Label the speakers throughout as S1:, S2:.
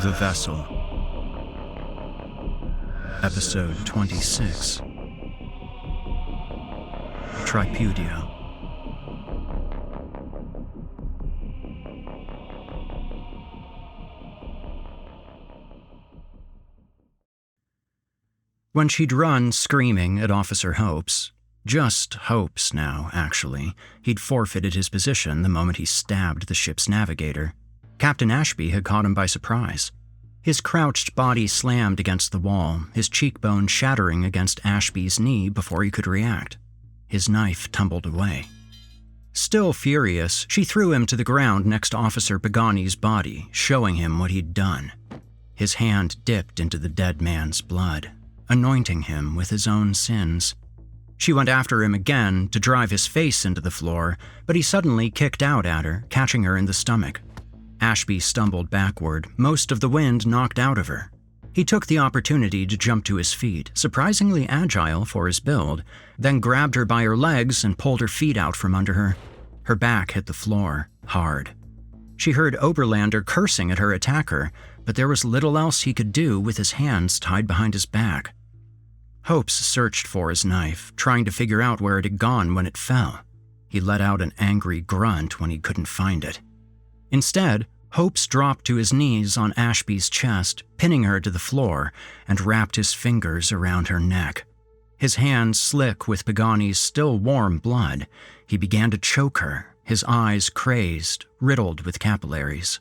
S1: The Vessel. Episode 26. Tripudio. When she'd run screaming at Officer Hopes, just Hopes now, actually, he'd forfeited his position the moment he stabbed the ship's navigator, Captain Ashby had caught him by surprise. His crouched body slammed against the wall, his cheekbone shattering against Ashby's knee before he could react. His knife tumbled away. Still furious, she threw him to the ground next to Officer Pagani's body, showing him what he'd done. His hand dipped into the dead man's blood, anointing him with his own sins. She went after him again to drive his face into the floor, but he suddenly kicked out at her, catching her in the stomach. Ashby stumbled backward, most of the wind knocked out of her. He took the opportunity to jump to his feet, surprisingly agile for his build, then grabbed her by her legs and pulled her feet out from under her. Her back hit the floor, hard. She heard Oberlander cursing at her attacker, but there was little else he could do with his hands tied behind his back. Hopes searched for his knife, trying to figure out where it had gone when it fell. He let out an angry grunt when he couldn't find it. Instead, Hopes dropped to his knees on Ashby's chest, pinning her to the floor, and wrapped his fingers around her neck. His hands slick with Pagani's still warm blood, he began to choke her, his eyes crazed, riddled with capillaries.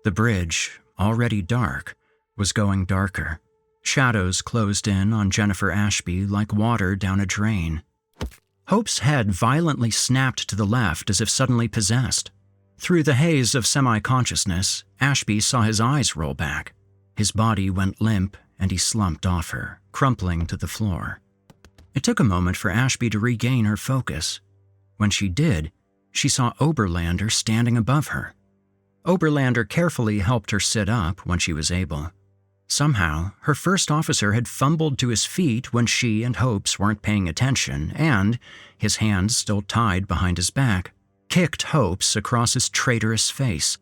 S1: The bridge, already dark, was going darker. Shadows closed in on Jennifer Ashby like water down a drain. Hope's head violently snapped to the left as if suddenly possessed. Through the haze of semi-consciousness, Ashby saw his eyes roll back. His body went limp, and he slumped off her, crumpling to the floor. It took a moment for Ashby to regain her focus. When she did, she saw Oberlander standing above her. Oberlander carefully helped her sit up when she was able. Somehow, her first officer had fumbled to his feet when she and Hopes weren't paying attention and, his hands still tied behind his back, kicked Hopes across his traitorous face.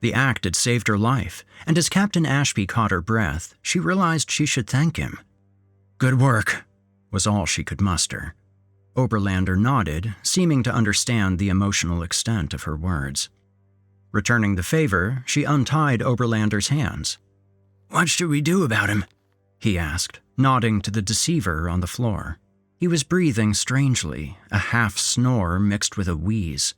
S1: The act had saved her life, and as Captain Ashby caught her breath, she realized she should thank him. "Good work," was all she could muster. Oberlander nodded, seeming to understand the emotional extent of her words. Returning the favor, she untied Oberlander's hands. "What should we do about him?" he asked, nodding to the deceiver on the floor. He was breathing strangely, a half-snore mixed with a wheeze.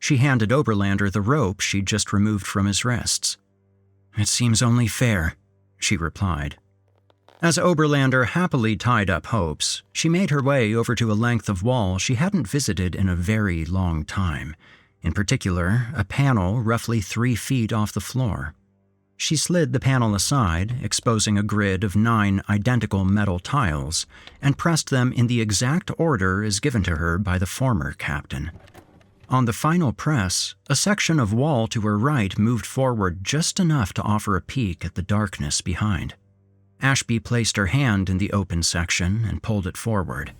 S1: She handed Oberlander the rope she'd just removed from his wrists. "It seems only fair," she replied. As Oberlander happily tied up Hopes, she made her way over to a length of wall she hadn't visited in a very long time, in particular, a panel roughly 3 feet off the floor. She slid the panel aside, exposing a grid of 9 identical metal tiles, and pressed them in the exact order as given to her by the former captain. On the final press, a section of wall to her right moved forward just enough to offer a peek at the darkness behind. Ashby placed her hand in the open section and pulled it forward.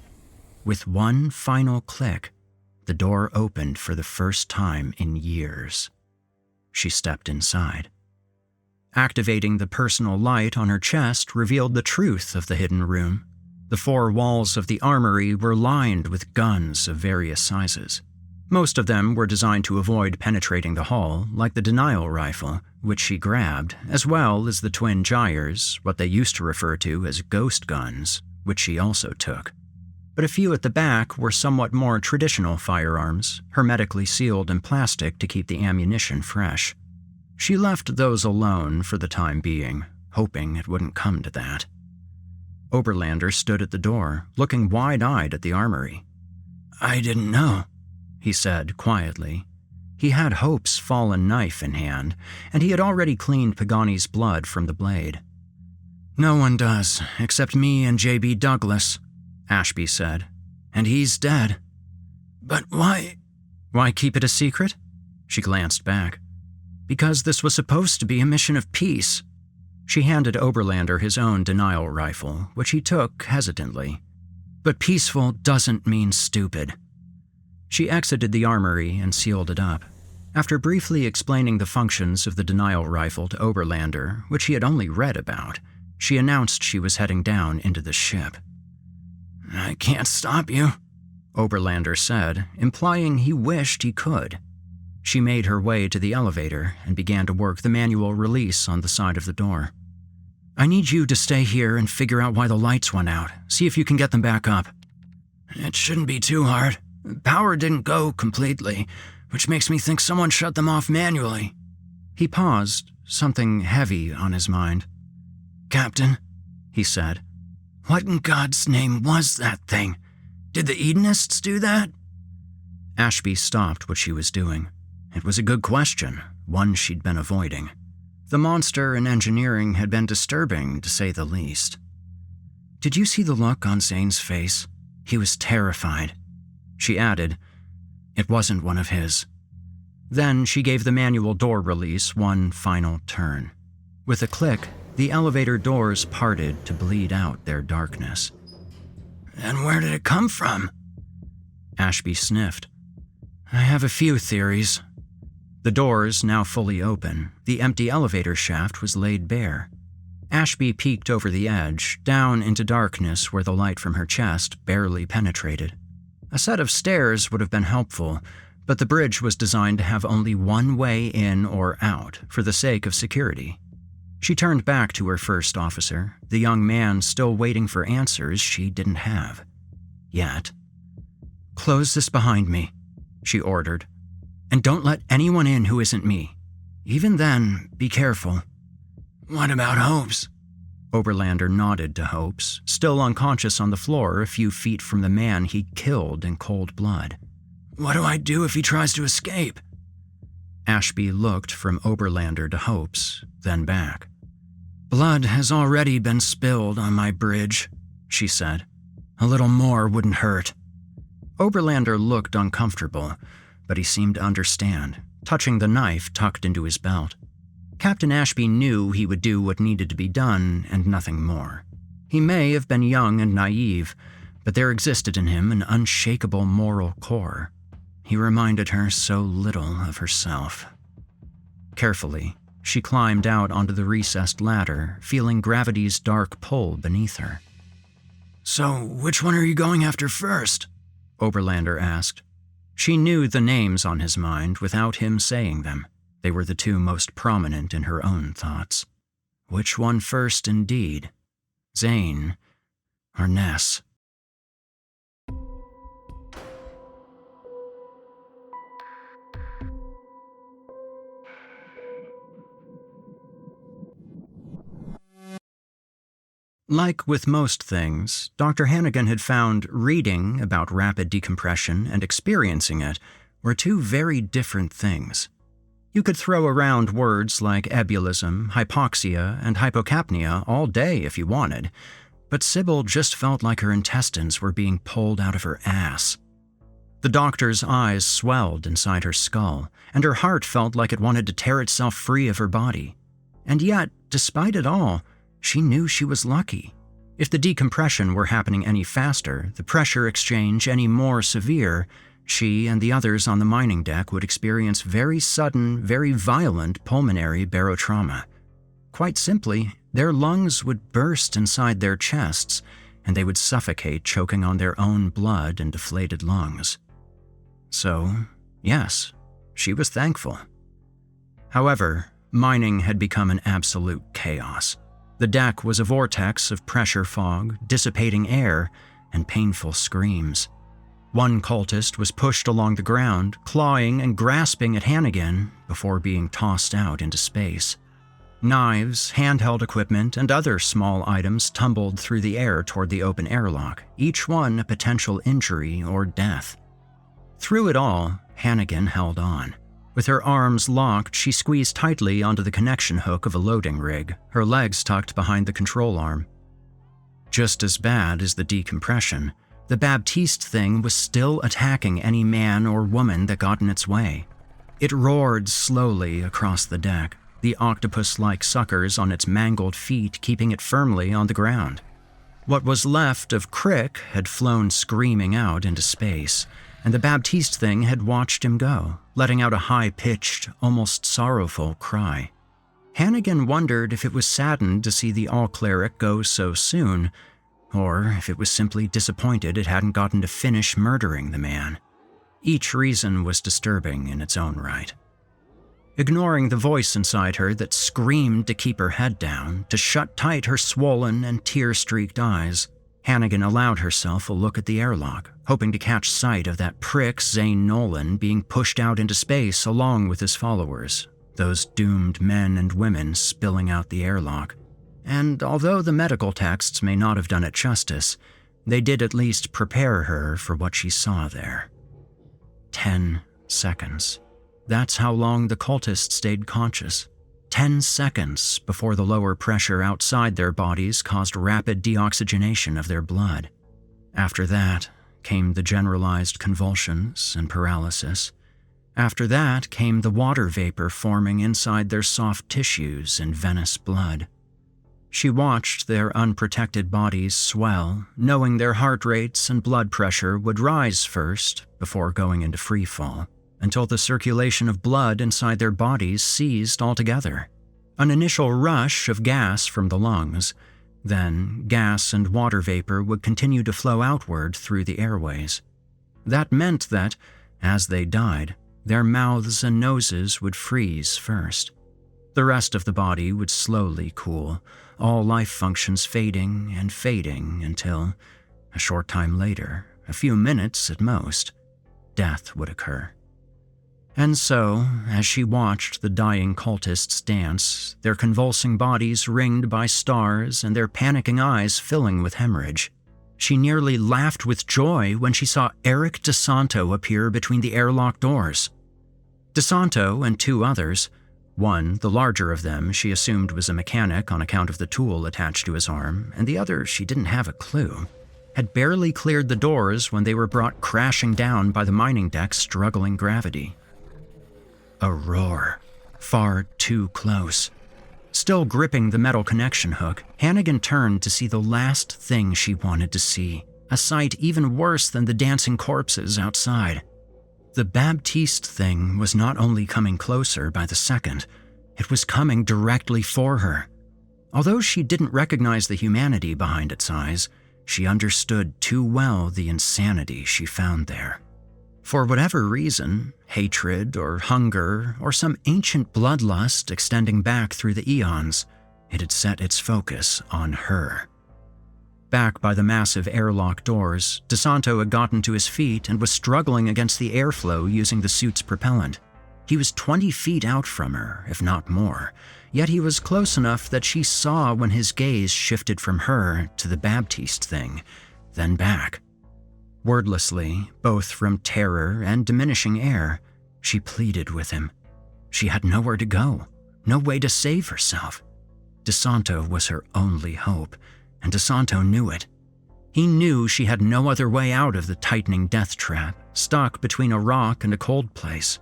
S1: With one final click, the door opened for the first time in years. She stepped inside. Activating the personal light on her chest revealed the truth of the hidden room. The 4 walls of the armory were lined with guns of various sizes. Most of them were designed to avoid penetrating the hull, like the denial rifle, which she grabbed, as well as the twin gyres, what they used to refer to as ghost guns, which she also took. But a few at the back were somewhat more traditional firearms, hermetically sealed in plastic to keep the ammunition fresh. She left those alone for the time being, hoping it wouldn't come to that. Oberlander stood at the door, looking wide-eyed at the armory. "I didn't know," he said quietly. He had Hope's fallen knife in hand, and he had already cleaned Pagani's blood from the blade. "No one does, except me and J.B. Douglas," Ashby said. "And he's dead." "But why—" "Why keep it a secret?" She glanced back. "Because this was supposed to be a mission of peace." She handed Oberlander his own denial rifle, which he took hesitantly. "But peaceful doesn't mean stupid." She exited the armory and sealed it up. After briefly explaining the functions of the denial rifle to Oberlander, which he had only read about, she announced she was heading down into the ship. "I can't stop you," Oberlander said, implying he wished he could. She made her way to the elevator and began to work the manual release on the side of the door. "I need you to stay here and figure out why the lights went out. See if you can get them back up." "It shouldn't be too hard. Power didn't go completely, which makes me think someone shut them off manually." He paused, something heavy on his mind. "Captain," he said, "what in God's name was that thing? Did the Edenists do that?" Ashby stopped what she was doing. It was a good question, one she'd been avoiding. The monster in engineering had been disturbing, to say the least. "Did you see the look on Zane's face? He was terrified." She added, "It wasn't one of his." Then she gave the manual door release one final turn. With a click, the elevator doors parted to bleed out their darkness. "And where did it come from?" Ashby sniffed. "I have a few theories." The doors now fully open, the empty elevator shaft was laid bare. Ashby peeked over the edge, down into darkness where the light from her chest barely penetrated. A set of stairs would have been helpful, but the bridge was designed to have only one way in or out, for the sake of security. She turned back to her first officer, the young man still waiting for answers she didn't have. Yet. "Close this behind me," she ordered. "And don't let anyone in who isn't me. Even then, be careful." "What about Hopes?" Oberlander nodded to Hopes, still unconscious on the floor a few feet from the man he killed in cold blood. "What do I do if he tries to escape?" Ashby looked from Oberlander to Hopes, then back. "Blood has already been spilled on my bridge," she said. "A little more wouldn't hurt." Oberlander looked uncomfortable, but he seemed to understand, touching the knife tucked into his belt. Captain Ashby knew he would do what needed to be done and nothing more. He may have been young and naive, but there existed in him an unshakable moral core. He reminded her so little of herself. Carefully, she climbed out onto the recessed ladder, feeling gravity's dark pull beneath her. "So, which one are you going after first?" Oberlander asked. She knew the names on his mind without him saying them. They were the two most prominent in her own thoughts. Which one first, indeed? Zane or Ness? Like with most things, Dr. Hannigan had found reading about rapid decompression and experiencing it were two very different things. You could throw around words like ebulism, hypoxia, and hypocapnia all day if you wanted, but Sybil just felt like her intestines were being pulled out of her ass. The doctor's eyes swelled inside her skull, and her heart felt like it wanted to tear itself free of her body. And yet, despite it all, she knew she was lucky. If the decompression were happening any faster, the pressure exchange any more severe, she and the others on the mining deck would experience very sudden, very violent pulmonary barotrauma. Quite simply, their lungs would burst inside their chests, and they would suffocate, choking on their own blood and deflated lungs. So, yes, she was thankful. However, mining had become an absolute chaos. The deck was a vortex of pressure fog, dissipating air, and painful screams. One cultist was pushed along the ground, clawing and grasping at Hannigan before being tossed out into space. Knives, handheld equipment, and other small items tumbled through the air toward the open airlock, each one a potential injury or death. Through it all, Hannigan held on. With her arms locked, she squeezed tightly onto the connection hook of a loading rig, her legs tucked behind the control arm. Just as bad as the decompression, the Baptiste thing was still attacking any man or woman that got in its way. It roared slowly across the deck, the octopus-like suckers on its mangled feet keeping it firmly on the ground. What was left of Crick had flown screaming out into space, and the Baptiste thing had watched him go, letting out a high-pitched, almost sorrowful cry. Hannigan wondered if it was saddened to see the all-cleric go so soon, or if it was simply disappointed it hadn't gotten to finish murdering the man. Each reason was disturbing in its own right. Ignoring the voice inside her that screamed to keep her head down, to shut tight her swollen and tear-streaked eyes, Hannigan allowed herself a look at the airlock, hoping to catch sight of that prick Zane Nolan being pushed out into space along with his followers, those doomed men and women spilling out the airlock. And although the medical texts may not have done it justice, they did at least prepare her for what she saw there. 10 seconds. That's how long the cultists stayed conscious. 10 seconds before the lower pressure outside their bodies caused rapid deoxygenation of their blood. After that came the generalized convulsions and paralysis. After that came the water vapor forming inside their soft tissues and venous blood. She watched their unprotected bodies swell, knowing their heart rates and blood pressure would rise first before going into free fall, until the circulation of blood inside their bodies ceased altogether. An initial rush of gas from the lungs, then gas and water vapor would continue to flow outward through the airways. That meant that, as they died, their mouths and noses would freeze first. The rest of the body would slowly cool, all life functions fading and fading until, a short time later, a few minutes at most, death would occur. And so, as she watched the dying cultists dance, their convulsing bodies ringed by stars and their panicking eyes filling with hemorrhage, she nearly laughed with joy when she saw Erik DeSanto appear between the airlock doors. DeSanto and two others, one, the larger of them, she assumed was a mechanic on account of the tool attached to his arm, and the other she didn't have a clue, had barely cleared the doors when they were brought crashing down by the mining deck's struggling gravity. A roar, far too close. Still gripping the metal connection hook, Hannigan turned to see the last thing she wanted to see, a sight even worse than the dancing corpses outside. The Baptiste thing was not only coming closer by the second, it was coming directly for her. Although she didn't recognize the humanity behind its eyes, she understood too well the insanity she found there. For whatever reason, hatred or hunger or some ancient bloodlust extending back through the eons, it had set its focus on her. Back by the massive airlock doors, DeSanto had gotten to his feet and was struggling against the airflow using the suit's propellant. He was 20 feet out from her, if not more, yet he was close enough that she saw when his gaze shifted from her to the Baptiste thing, then back. Wordlessly, both from terror and diminishing air, she pleaded with him. She had nowhere to go, no way to save herself. DeSanto was her only hope, and DeSanto knew it. He knew she had no other way out of the tightening death trap, stuck between a rock and a cold place.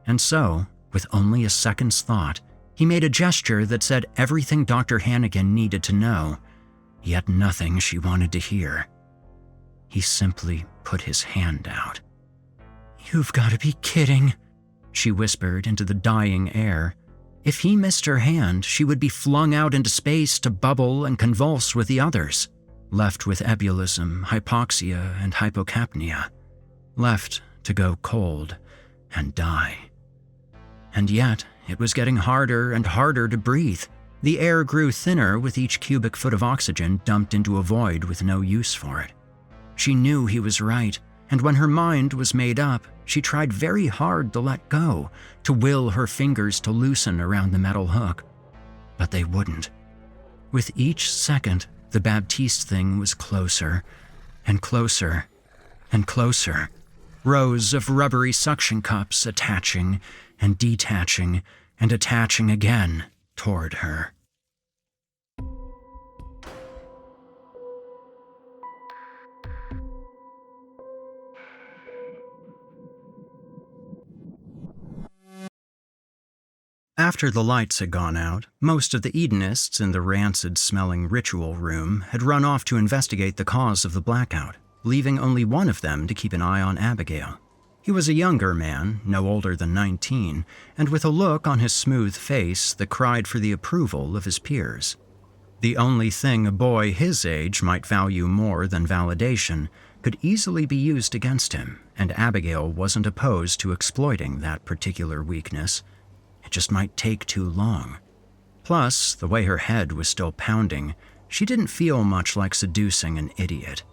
S1: And so, with only a second's thought, he made a gesture that said everything Dr. Hannigan needed to know, yet nothing she wanted to hear. He simply put his hand out. "You've got to be kidding," she whispered into the dying air. If he missed her hand, she would be flung out into space to bubble and convulse with the others, left with ebulism, hypoxia, and hypocapnia, left to go cold and die. And yet, it was getting harder and harder to breathe. The air grew thinner with each cubic foot of oxygen dumped into a void with no use for it. She knew he was right, and when her mind was made up, she tried very hard to let go, to will her fingers to loosen around the metal hook. But they wouldn't. With each second, the Baptiste thing was closer, and closer, and closer. Rows of rubbery suction cups attaching and detaching and attaching again toward her. After the lights had gone out, most of the Edenists in the rancid-smelling ritual room had run off to investigate the cause of the blackout. leaving only one of them to keep an eye on Abigail. He was a younger man, no older than 19, and with a look on his smooth face that cried for the approval of his peers. The only thing a boy his age might value more than validation could easily be used against him, and Abigail wasn't opposed to exploiting that particular weakness. It just might take too long. Plus, the way her head was still pounding, she didn't feel much like seducing an idiot.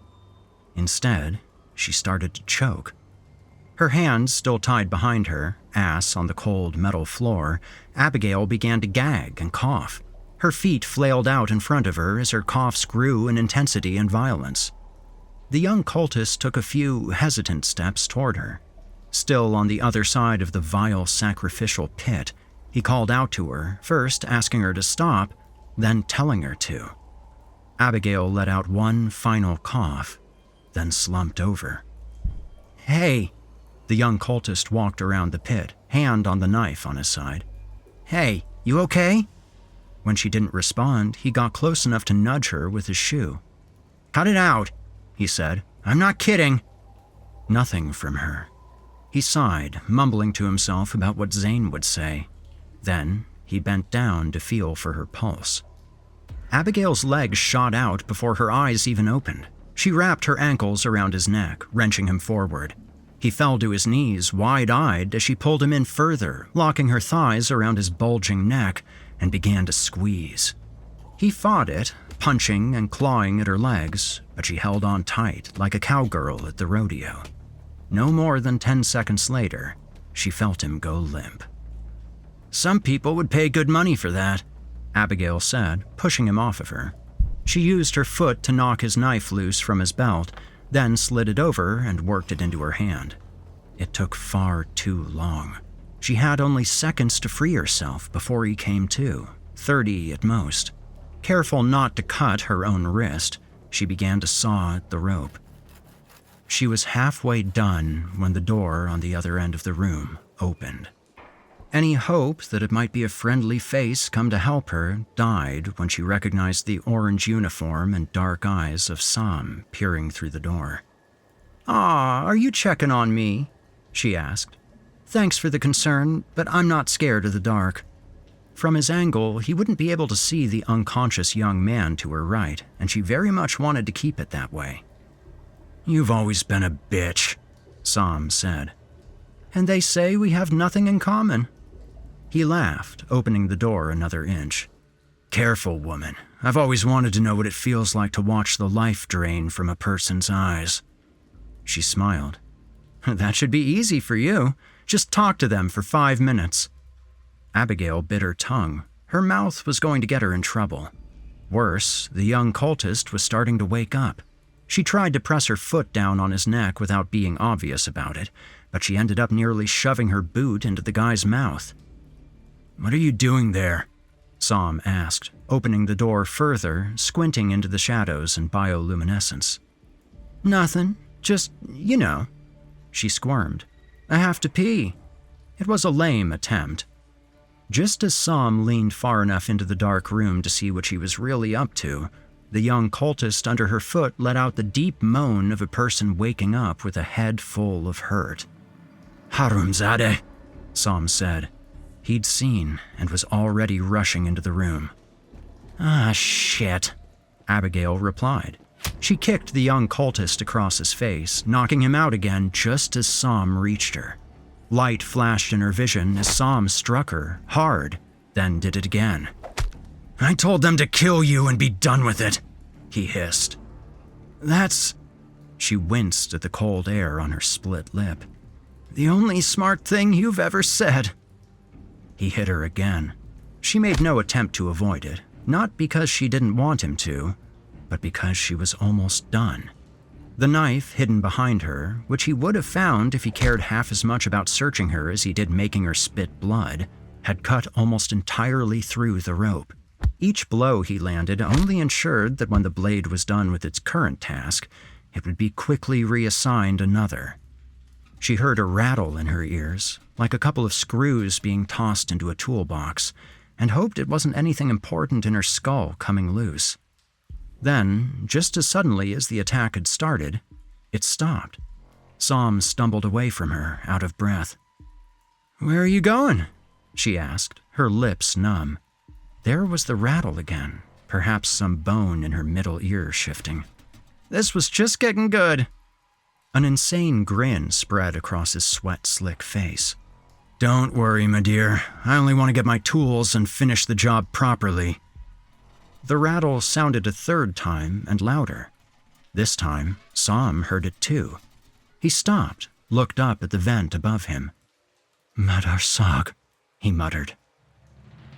S1: Instead, she started to choke. Her hands still tied behind her, ass on the cold metal floor, Abigail began to gag and cough. Her feet flailed out in front of her as her coughs grew in intensity and violence. The young cultist took a few hesitant steps toward her. Still on the other side of the vile sacrificial pit, he called out to her, first asking her to stop, then telling her to. Abigail let out one final cough, then slumped over. "Hey!" The young cultist walked around the pit, hand on the knife on his side. "Hey, you okay?" When she didn't respond, he got close enough to nudge her with his shoe. "Cut it out," he said. "I'm not kidding." Nothing from her. He sighed, mumbling to himself about what Zane would say. Then he bent down to feel for her pulse. Abigail's legs shot out before her eyes even opened. She wrapped her ankles around his neck, wrenching him forward. He fell to his knees, wide-eyed, as she pulled him in further, locking her thighs around his bulging neck, and began to squeeze. He fought it, punching and clawing at her legs, but she held on tight, like a cowgirl at the rodeo. No more than 10 seconds later, she felt him go limp. "Some people would pay good money for that," Abigail said, pushing him off of her. She used her foot to knock his knife loose from his belt, then slid it over and worked it into her hand. It took far too long. She had only seconds to free herself before he came to, 30 at most. Careful not to cut her own wrist, she began to saw at the rope. She was halfway done when the door on the other end of the room opened. Any hope that it might be a friendly face come to help her died when she recognized the orange uniform and dark eyes of Sam peering through the door. "Aw, are you checking on me?" she asked. "Thanks for the concern, but I'm not scared of the dark." From his angle, he wouldn't be able to see the unconscious young man to her right, and she very much wanted to keep it that way. "You've always been a bitch," Sam said. "And they say we have nothing in common." He laughed, opening the door another inch. "Careful, woman. I've always wanted to know what it feels like to watch the life drain from a person's eyes." She smiled. "That should be easy for you. Just talk to them for 5 minutes." Abigail bit her tongue. Her mouth was going to get her in trouble. Worse, the young cultist was starting to wake up. She tried to press her foot down on his neck without being obvious about it, but she ended up nearly shoving her boot into the guy's mouth. "What are you doing there?" Sam asked, opening the door further, squinting into the shadows and bioluminescence. "Nothing. Just, you know." She squirmed. "I have to pee." It was a lame attempt. Just as Sam leaned far enough into the dark room to see what she was really up to, the young cultist under her foot let out the deep moan of a person waking up with a head full of hurt. "Harumzadeh," Sam said. He'd seen and was already rushing into the room. "Ah, shit," Abigail replied. She kicked the young cultist across his face, knocking him out again just as Sam reached her. Light flashed in her vision as Sam struck her, hard, then did it again. "I told them to kill you and be done with it," he hissed. "That's..." She winced at the cold air on her split lip. "The only smart thing you've ever said." He hit her again. She made no attempt to avoid it, not because she didn't want him to, but because she was almost done. The knife hidden behind her, which he would have found if he cared half as much about searching her as he did making her spit blood, had cut almost entirely through the rope. Each blow he landed only ensured that when the blade was done with its current task, it would be quickly reassigned another. She heard a rattle in her ears, like a couple of screws being tossed into a toolbox, and hoped it wasn't anything important in her skull coming loose. Then, just as suddenly as the attack had started, It stopped. Sam stumbled away from her, out of breath. "Where are you going?" she asked, her lips numb. There was the rattle again, perhaps some bone in her middle ear shifting. "This was just getting good." An insane grin spread across his sweat-slick face. "Don't worry, my dear. I only want to get my tools and finish the job properly." The rattle sounded a third time and louder. This time, Sam heard it too. He stopped, looked up at the vent above him. "Madar Sag," he muttered.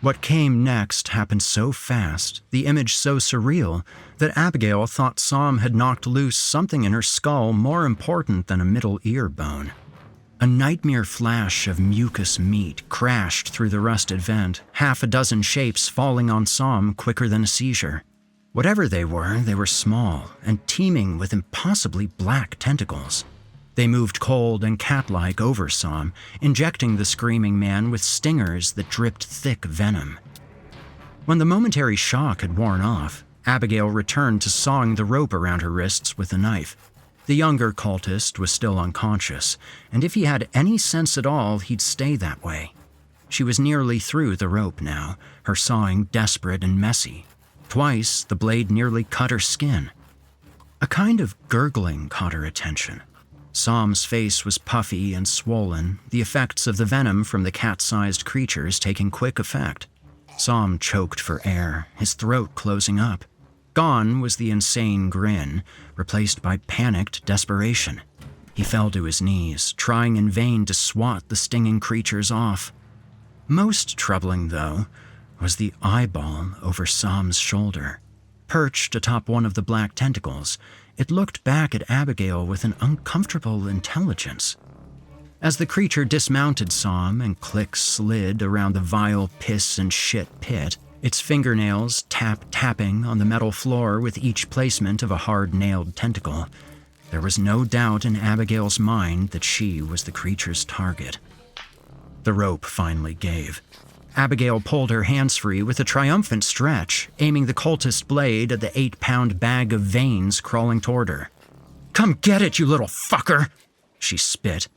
S1: What came next happened so fast, the image so surreal, that Abigail thought Sam had knocked loose something in her skull more important than a middle ear bone. A nightmare flash of mucus meat crashed through the rusted vent, half a dozen shapes falling on Sam quicker than a seizure. Whatever they were small and teeming with impossibly black tentacles. They moved cold and cat-like over Sam, injecting the screaming man with stingers that dripped thick venom. When the momentary shock had worn off, Abigail returned to sawing the rope around her wrists with a knife. The younger cultist was still unconscious, and if he had any sense at all, he'd stay that way. She was nearly through the rope now, her sawing desperate and messy. Twice, the blade nearly cut her skin. A kind of gurgling caught her attention. Sam's face was puffy and swollen, the effects of the venom from the cat-sized creatures taking quick effect. Sam choked for air, his throat closing up. Gone was the insane grin, replaced by panicked desperation. He fell to his knees, trying in vain to swat the stinging creatures off. Most troubling, though, was the eyeball over Sam's shoulder. Perched atop one of the black tentacles, it looked back at Abigail with an uncomfortable intelligence. As the creature dismounted Sam and clicks slid around the vile piss and shit pit, its fingernails tapping on the metal floor with each placement of a hard-nailed tentacle, there was no doubt in Abigail's mind that she was the creature's target. The rope finally gave. Abigail pulled her hands free with a triumphant stretch, aiming the cultist blade at the 8-pound bag of veins crawling toward her. "Come get it, you little fucker!" she spit.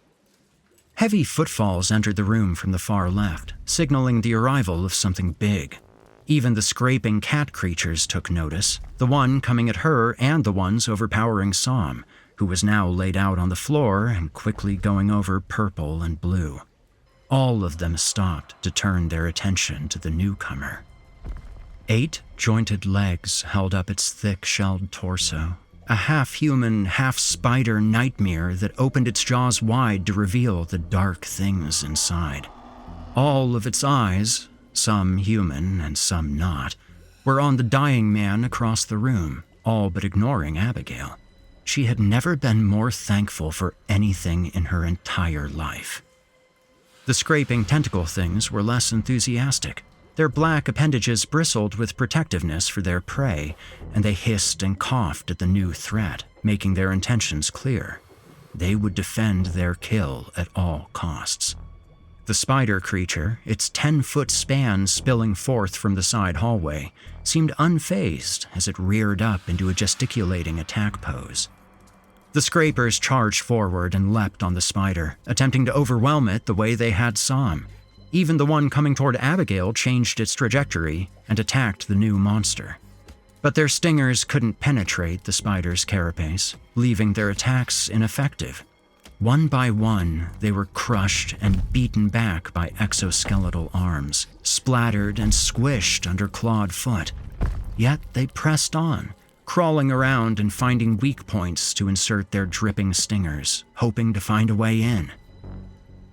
S1: Heavy footfalls entered the room from the far left, signaling the arrival of something big. Even the scraping cat creatures took notice, the one coming at her and the ones overpowering Sam, who was now laid out on the floor and quickly going over purple and blue. All of them stopped to turn their attention to the newcomer. 8 jointed legs held up its thick-shelled torso, a half-human, half-spider nightmare that opened its jaws wide to reveal the dark things inside. All of its eyes, some human and some not, were on the dying man across the room, all but ignoring Abigail. She had never been more thankful for anything in her entire life. The scraping tentacle things were less enthusiastic. Their black appendages bristled with protectiveness for their prey, and they hissed and coughed at the new threat, making their intentions clear. They would defend their kill at all costs. The spider creature, its 10-foot span spilling forth from the side hallway, seemed unfazed as it reared up into a gesticulating attack pose. The scrapers charged forward and leapt on the spider, attempting to overwhelm it the way they had Sam. Even the one coming toward Abigail changed its trajectory and attacked the new monster. But their stingers couldn't penetrate the spider's carapace, leaving their attacks ineffective. One by one, they were crushed and beaten back by exoskeletal arms, splattered and squished under clawed foot. Yet they pressed on, crawling around and finding weak points to insert their dripping stingers, hoping to find a way in.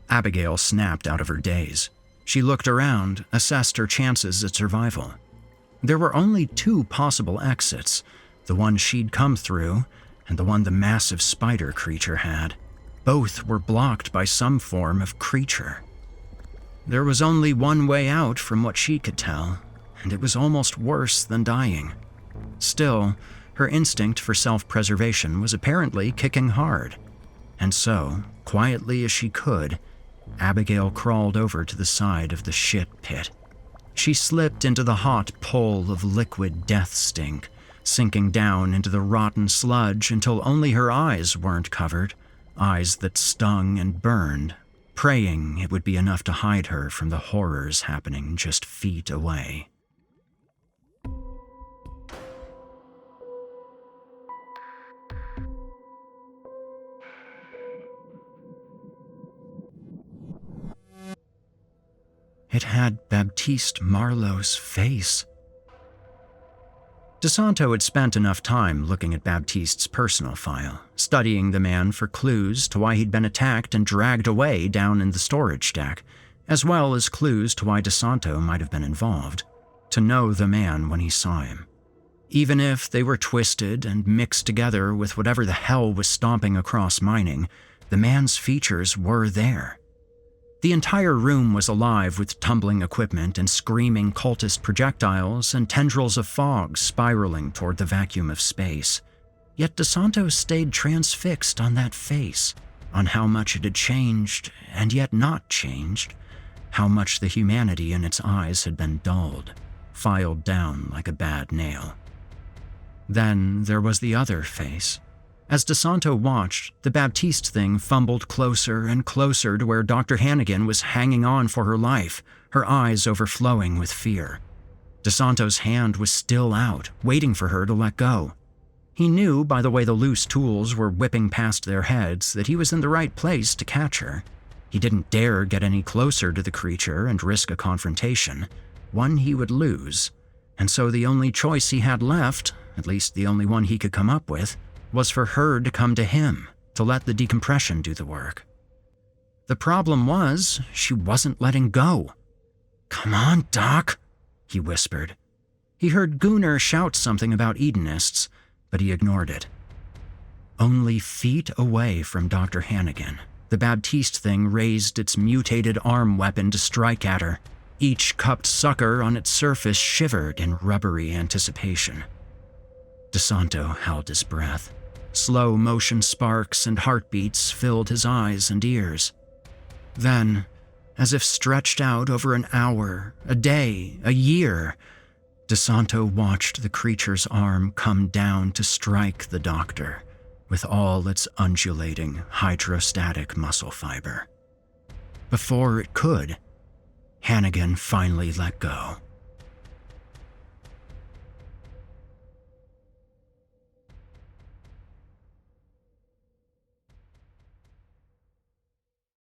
S1: Abigail snapped out of her daze. She looked around, assessed her chances at survival. There were only 2 possible exits, the one she'd come through and the one the massive spider creature had. Both were blocked by some form of creature. There was only one way out from what she could tell, and it was almost worse than dying. Still, her instinct for self-preservation was apparently kicking hard. And so, quietly as she could, Abigail crawled over to the side of the shit pit. She slipped into the hot pool of liquid death stink, sinking down into the rotten sludge until only her eyes weren't covered, eyes that stung and burned, praying it would be enough to hide her from the horrors happening just feet away. It had Baptiste Marlowe's face. DeSanto had spent enough time looking at Baptiste's personal file, studying the man for clues to why he'd been attacked and dragged away down in the storage deck, as well as clues to why DeSanto might have been involved, to know the man when he saw him. Even if they were twisted and mixed together with whatever the hell was stomping across mining, the man's features were there. The entire room was alive with tumbling equipment and screaming cultist projectiles and tendrils of fog spiraling toward the vacuum of space. Yet DeSanto stayed transfixed on that face, on how much it had changed and yet not changed, how much the humanity in its eyes had been dulled, filed down like a bad nail. Then there was the other face. As DeSanto watched, the Baptiste thing fumbled closer and closer to where Dr. Hannigan was hanging on for her life, her eyes overflowing with fear. DeSanto's hand was still out, waiting for her to let go. He knew by the way the loose tools were whipping past their heads that he was in the right place to catch her. He didn't dare get any closer to the creature and risk a confrontation, one he would lose, and so the only choice he had left, at least the only one he could come up with, was for her to come to him, to let the decompression do the work. The problem was, she wasn't letting go. "Come on, Doc," he whispered. He heard Gunnar shout something about Edenists, but he ignored it. Only feet away from Dr. Hannigan, the Baptiste thing raised its mutated arm weapon to strike at her. Each cupped sucker on its surface shivered in rubbery anticipation. DeSanto held his breath. Slow motion sparks and heartbeats filled his eyes and ears. Then, as if stretched out over an hour, a day, a year, DeSanto watched the creature's arm come down to strike the doctor with all its undulating, hydrostatic muscle fiber. Before it could, Hannigan finally let go.